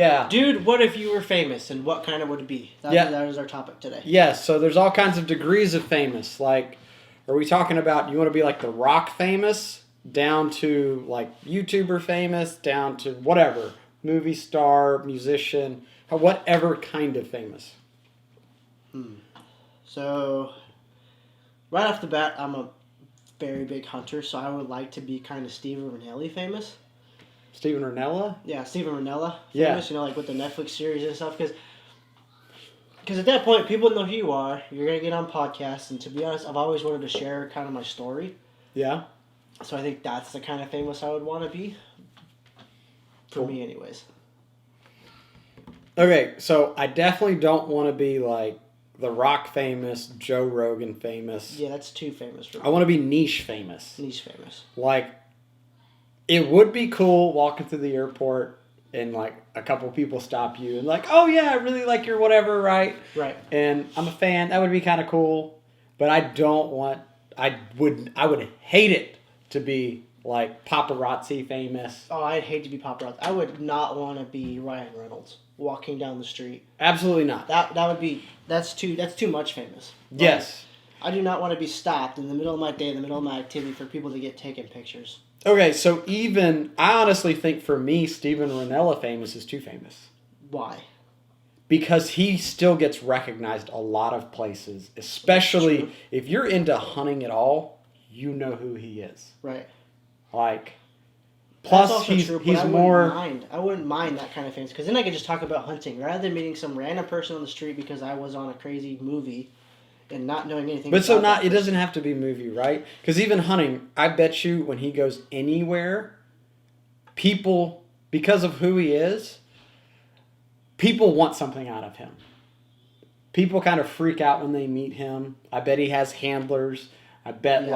Yeah. Dude, what if you were famous, and what kind of would it be? That is our topic today. Yes, so there's all kinds of degrees of famous. Like, are we talking about you want to be like The Rock famous, down to like YouTuber famous, down to whatever, movie star, musician, whatever kind of famous? So, right off the bat, I'm a very big hunter, so I would like to be kind of Steven Rinelli famous. Steven Rinella? Yeah, Steven Rinella Yeah. famous, like with the Netflix series and stuff, because at that point, people know who you are, you're going to get on podcasts, and to be honest, I've always wanted to share kind of my story. Yeah. So I think that's the kind of famous I would want to be. For me, anyways. Okay, so I definitely don't want to be like The Rock famous, Joe Rogan famous. Yeah, that's too famous for me. I want to be niche famous. Niche famous. Like, it would be cool walking through the airport and like a couple people stop you and like, oh yeah, I really like your whatever, right? Right. And I'm a fan. That would be kind of cool. But I would hate it to be like paparazzi famous. Oh, I'd hate to be paparazzi. I would not want to be Ryan Reynolds walking down the street. Absolutely not. That's too much famous. Yes. I do not want to be stopped in the middle of my day, in the middle of my activity, for people to get taken pictures. Okay, so I honestly think for me, Steven Rinella famous is too famous. Why? Because he still gets recognized a lot of places, especially if you're into hunting at all, you know who he is. Right. Like, plus he's more... I wouldn't mind that kind of famous, because then I could just talk about hunting, rather than meeting some random person on the street because I was on a crazy movie and not knowing anything about it doesn't have to be movie, right? Because even hunting, I bet you when he goes anywhere, people, because of who he is, people want something out of him. People kind of freak out when they meet him. I bet he has handlers. I bet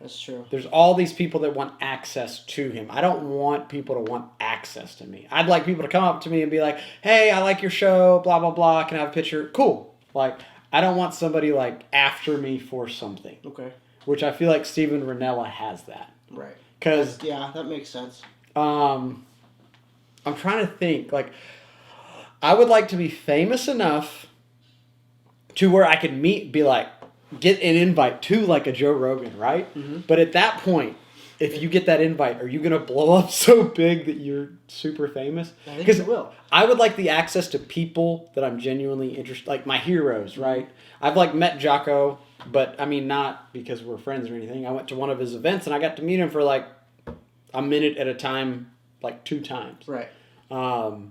that's true. There's all these people that want access to him. I don't want people to want access to me. I'd like people to come up to me and be like, hey, I like your show, blah, blah, blah. Can I have a picture? Cool. Like, I don't want somebody like after me for something. Okay. Which I feel like Steven Rinella has that. Right. Because yeah, that makes sense. I'm trying to think. Like, I would like to be famous enough to where I could be like, get an invite to like a Joe Rogan, right? Mm-hmm. But at that point, if you get that invite, are you going to blow up so big that you're super famous? I think you will. I would like the access to people that I'm genuinely interested, like my heroes, right? I've like met Jocko, but I mean, not because we're friends or anything. I went to one of his events and I got to meet him for like a minute at a time, like 2 times. Right. Because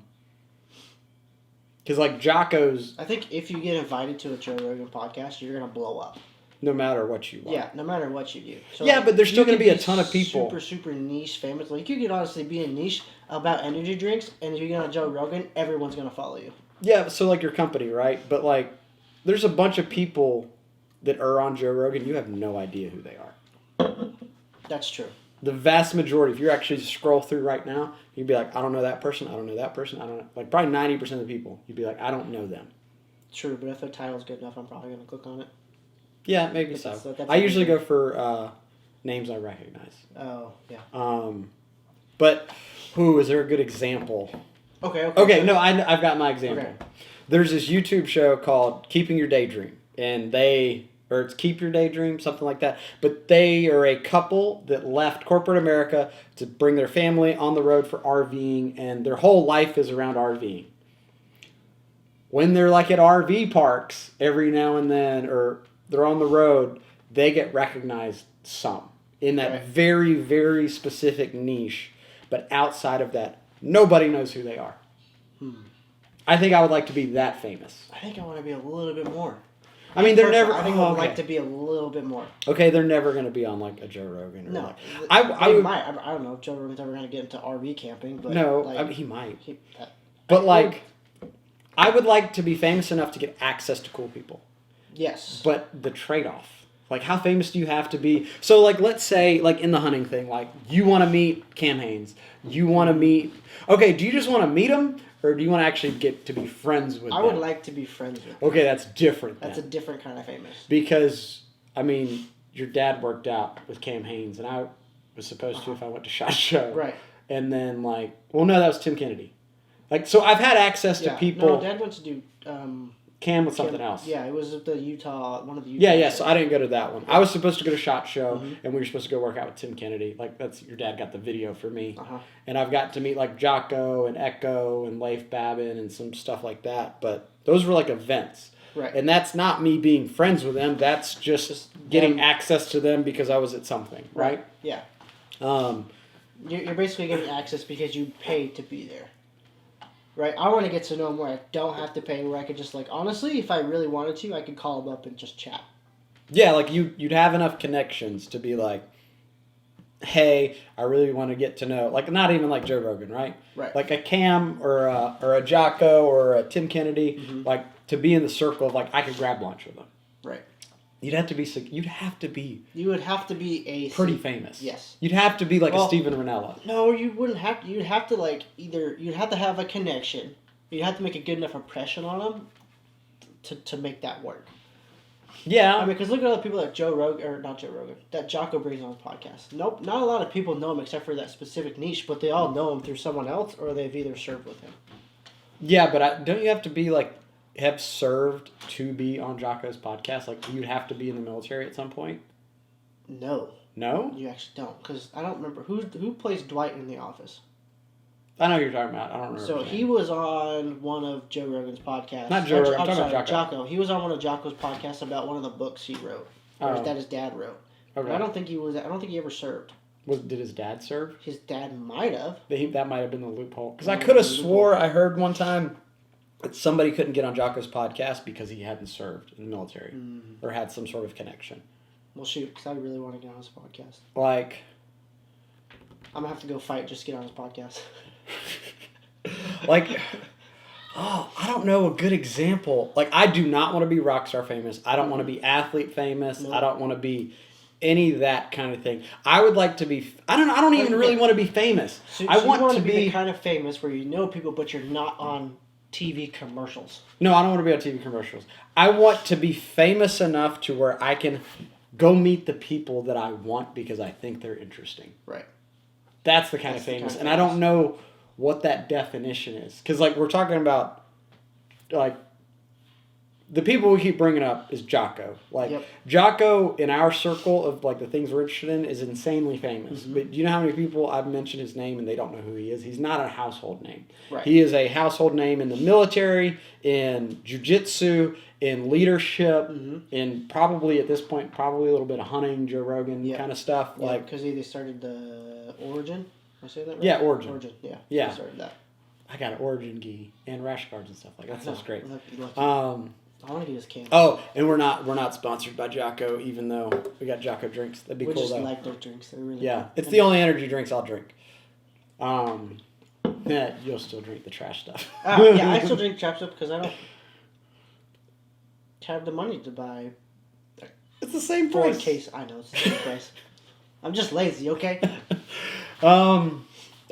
like Jocko's... I think if you get invited to a Joe Rogan podcast, you're going to blow up. No matter what you want. Yeah, no matter what you do. So yeah, but there's still going to be a ton of people. Super, super niche famous. Like, you could honestly be a niche about energy drinks, and if you get on Joe Rogan, everyone's going to follow you. Yeah, so like your company, right? But like, there's a bunch of people that are on Joe Rogan, you have no idea who they are. That's true. The vast majority, if you actually scroll through right now, you'd be like, I don't know that person, I don't know that person, I don't know. Like, probably 90% of the people, you'd be like, I don't know them. True, but if the title's good enough, I'm probably going to click on it. Yeah, maybe so. I usually go for names I recognize. Oh, yeah. But, is there a good example? Okay, no, I've got my example. Okay. There's this YouTube show called Keeping Your Daydream, and it's Keep Your Daydream, something like that. But they are a couple that left corporate America to bring their family on the road for RVing, and their whole life is around RVing. When they're like at RV parks every now and then, or they're on the road, they get recognized some in that very, very specific niche. But outside of that, nobody knows who they are. I think I would like to be that famous. I think I want to be a little bit more. I mean, they're never... I think I would like to be a little bit more. Okay, they're never going to be on, like, a Joe Rogan. Or no. Like, I don't know if Joe Rogan's ever going to get into RV camping, but... No, like, I mean, he might. I would like to be famous enough to get access to cool people. Yes. But the trade-off. Like, how famous do you have to be? So, like, let's say, like, in the hunting thing, like, you want to meet Cam Haines. You want to meet... Okay, do you just want to meet him? Or do you want to actually get to be friends with them? I would like to be friends with them. Okay, that's different then. That's a different kind of famous. Because, I mean, your dad worked out with Cam Haines, and I was supposed to if I went to SHOT Show. Right. And then, like... Well, no, that was Tim Kennedy. Like, so I've had access to Yeah. people. No, Dad went to do. Cam with something else. Yeah, it was at the Utah, one of the Utah. Yeah. So I didn't go to that one. I was supposed to go to SHOT Show, Mm-hmm. and we were supposed to go work out with Tim Kennedy. Like, that's your dad got the video for me, Uh-huh. and I've got to meet like Jocko and Echo and Leif Babin and some stuff like that. But those were like events. Right. And that's not me being friends with them. That's just getting access to them because I was at something, right? Yeah. Um, You're basically getting access because you paid to be there. Right? I want to get to know them where I don't have to pay, where I could just, like, honestly, if I really wanted to, I could call them up and just chat. yeah, like you'd have enough connections to be like, hey, I really want to get to know, like, not even like Joe Rogan, right? Right. Like a Cam or a Jocko or a Tim Kennedy, like to be in the circle of like I could grab lunch with them. Right. You'd have to be. You would have to be a... pretty famous. Yes. You'd have to be like a Well, Steven Ranella. No, you wouldn't have to. You'd have to, like, you'd have to have a connection. You'd have to make a good enough impression on them to make that work. Yeah. I mean, because look at all the people that that Jocko brings on his podcast. Nope, not a lot of people know him except for that specific niche, but they all know him through someone else or they've either served with him. Yeah, but don't you have to be like have served to be on Jocko's podcast? Like you'd have to be in the military at some point. No, No, you actually don't, because I don't remember who plays Dwight in The Office. I know who you're talking about. I don't remember. So he was on one of Joe Rogan's podcasts. Not Joe Rogan. I'm talking about Jocko. He was on one of Jocko's podcasts about one of the books he wrote, or that his dad wrote. Okay. But I don't think he ever served. Did his dad serve? His dad might have. That might have been the loophole. Because I could have swore I heard one time that somebody couldn't get on Jocko's podcast because he hadn't served in the military or had some sort of connection. Well, shoot, because I really want to get on his podcast. Like, I'm going to have to go fight just to get on his podcast. like, oh, I don't know a good example. Like, I do not want to be rock star famous. I don't want to be athlete famous. No. I don't want to be any of that kind of thing. I would like to be. I don't even really want to be famous. So I want you to be the kind of famous where you know people, but you're not on TV commercials. No, I don't want to be on TV commercials. I want to be famous enough to where I can go meet the people that I want because I think they're interesting. Right. That's the kind of famous. And I don't know what that definition is. Because, like, we're talking about, like, the people we keep bringing up is Jocko. Like, Yep. Jocko, in our circle of, like, the things we're interested in, is insanely famous. Mm-hmm. But do you know how many people I've mentioned his name and they don't know who he is? He's not a household name. Right. He is a household name in the military, in jiu-jitsu, in leadership, in probably, at this point, probably a little bit of hunting, Joe Rogan kind of stuff. Yeah, Like, because they started the Origin. Am I saying that right? Yeah, Origin. Origin, yeah. Yeah. They started that. I got an Origin gi and rash guards and stuff like that. That sounds great. Lucky. I want to get his can. Oh, and we're not sponsored by Jocko, even though we got Jocko drinks. That'd be We cool just though. like their drinks. They're really Yeah, good. it's the only energy drinks I'll drink. Yeah, you'll still drink the trash stuff. Yeah, I still drink trap stuff because I don't have the money to buy It's the same 4 price. case. I know it's the same price. I'm just lazy, okay?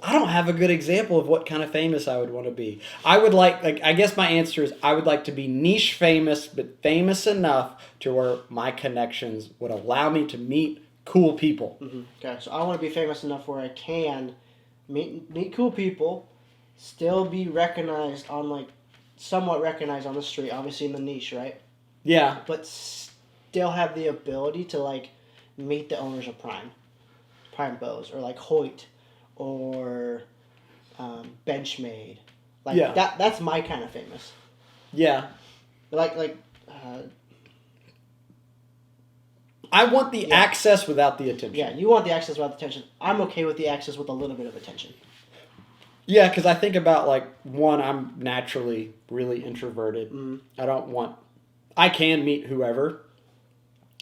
I don't have a good example of what kind of famous I would want to be. I would like I guess my answer is I would like to be niche famous, but famous enough to where my connections would allow me to meet cool people. Okay, so I want to be famous enough where I can meet cool people, still be recognized on, like, somewhat recognized on the street, obviously in the niche, right? Yeah. But still have the ability to, like, meet the owners of Prime Bows, or like Hoyt, or Benchmade. Like, Yeah. that's my kind of famous. Yeah. I want the access without the attention. Yeah, you want the access without the attention. I'm okay with the access with a little bit of attention. Yeah, because I think about, like, one, I'm naturally really introverted. I can meet whoever,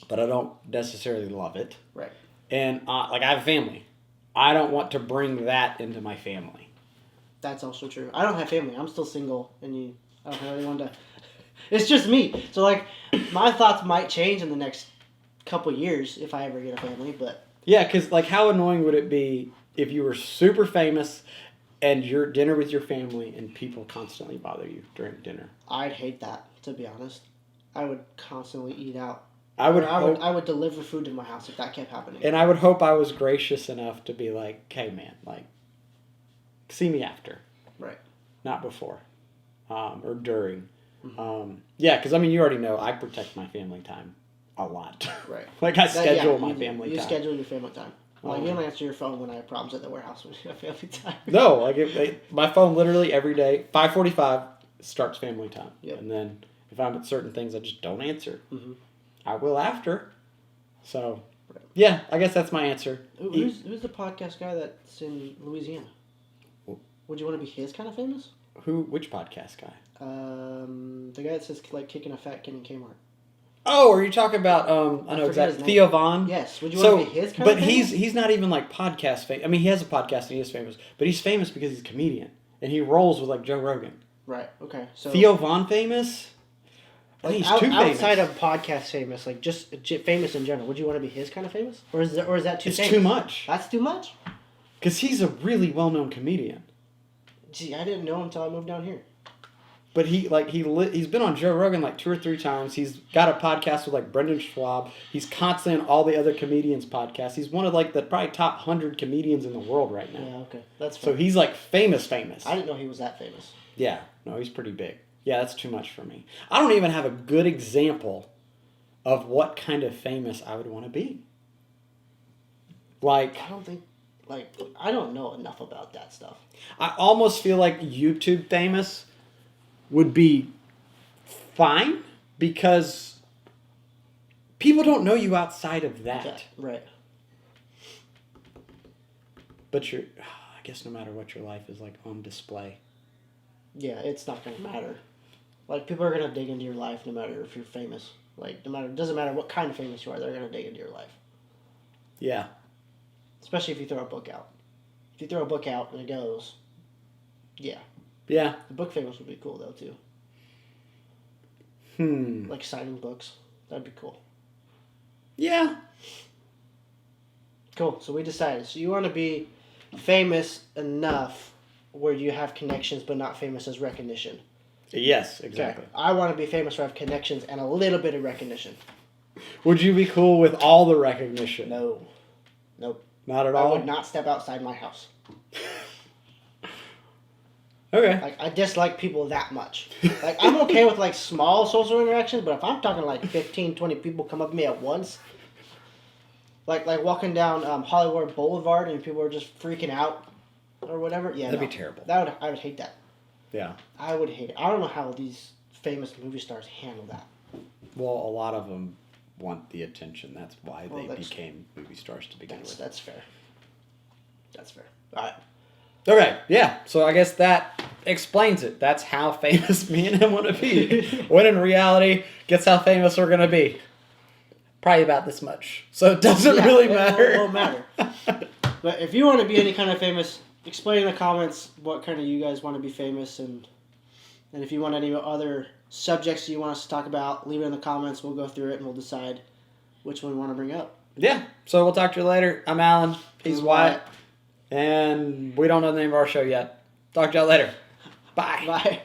but I don't necessarily love it. Right. And, like, I have a family. I don't want to bring that into my family. That's also true. I don't have family. I'm still single, and I don't have anyone to... It's just me. So, like, my thoughts might change in the next couple years if I ever get a family, but... Yeah, because, like, how annoying would it be if you were super famous and you're at dinner with your family and people constantly bother you during dinner? I'd hate that, to be honest. I would constantly eat out. I would deliver food to my house if that kept happening. And I would hope I was gracious enough to be like, hey, man, like, see me after. Right. not before, or during. Mm-hmm. Yeah, because I mean, you already know I protect my family time a lot. Right. Like I That- schedule yeah, my you, family you time. schedule your family time. Like, you Um, don't answer your phone when I have problems at the warehouse when you have family time. No, like my phone literally every day 5:45 starts family time, Yep. and then if I'm at certain things, I just don't answer. Mm-hmm. I will after. So, Right. yeah, I guess that's my answer. Who's the podcast guy that's in Louisiana? Would you want to be his kind of famous? Which podcast guy? The guy that says like kicking a fat kid in Kmart. Oh, are you talking about I know forget exactly his name. Theo Vaughn? Yes. Would you want to be his kind of But famous? he's not even like podcast famous. I mean, he has a podcast and he is famous, but he's famous because he's a comedian and he rolls with like Joe Rogan. Right. Okay. So Theo Vaughn famous? I like think he's too famous. outside of podcast famous, like just famous in general, would you want to be his kind of famous, or is that too? It's famous? too much. That's too much. Because he's a really well-known comedian. Gee, I didn't know him until I moved down here. But he's been on Joe Rogan like 2 or 3 times. He's got a podcast with like Brendan Schwab. He's constantly on all the other comedians' podcasts. He's one of like the probably top 100 comedians in the world right now. Yeah. Okay. That's So fair. he's like famous. I didn't know he was that famous. Yeah. No, he's pretty big. Yeah, that's too much for me. I don't even have a good example of what kind of famous I would want to be. Like, I don't know enough about that stuff. I almost feel like YouTube famous would be fine because people don't know you outside of that. Yeah, right. But I guess no matter what, your life is like on display. Yeah, it's not gonna matter. Like, people are gonna dig into your life no matter if you're famous. Like, it doesn't matter what kind of famous you are, they're gonna dig into your life. Yeah. Especially if you throw a book out. If you throw a book out and it goes, yeah. Yeah. The book famous would be cool though too. Like signing books, that'd be cool. Yeah. Cool. So we decided. So you want to be famous enough where you have connections, but not famous as recognition. Yes, exactly. Okay. I want to be famous where I have connections and a little bit of recognition. Would you be cool with all the recognition? No. Nope. Not at I all? would not step outside my house. Okay. Like, I dislike people that much. Like, I'm okay with, like, small social interactions, but if I'm talking, like, 15, 20 people come up to me at once, like walking down Hollywood Boulevard and people are just freaking out or whatever, yeah, That'd be terrible. I would hate that. Yeah. I would hate it. I don't know how these famous movie stars handle that. Well, a lot of them want the attention. That's why Well, they that's- became movie stars to begin with. That's fair. That's fair. All right. Okay, yeah. So I guess that explains it. That's how famous me and him want to be. When in reality, guess how famous we're going to be? Probably about this much. So it doesn't really matter. It won't matter. But if you want to be any kind of famous, explain in the comments what kind of you guys want to be famous, and if you want any other subjects you want us to talk about, leave it in the comments. We'll go through it and we'll decide which one we want to bring up. Yeah. So we'll talk to you later. I'm Alan. He's Wyatt. And we don't know the name of our show yet. Talk to y'all later. Bye. Bye.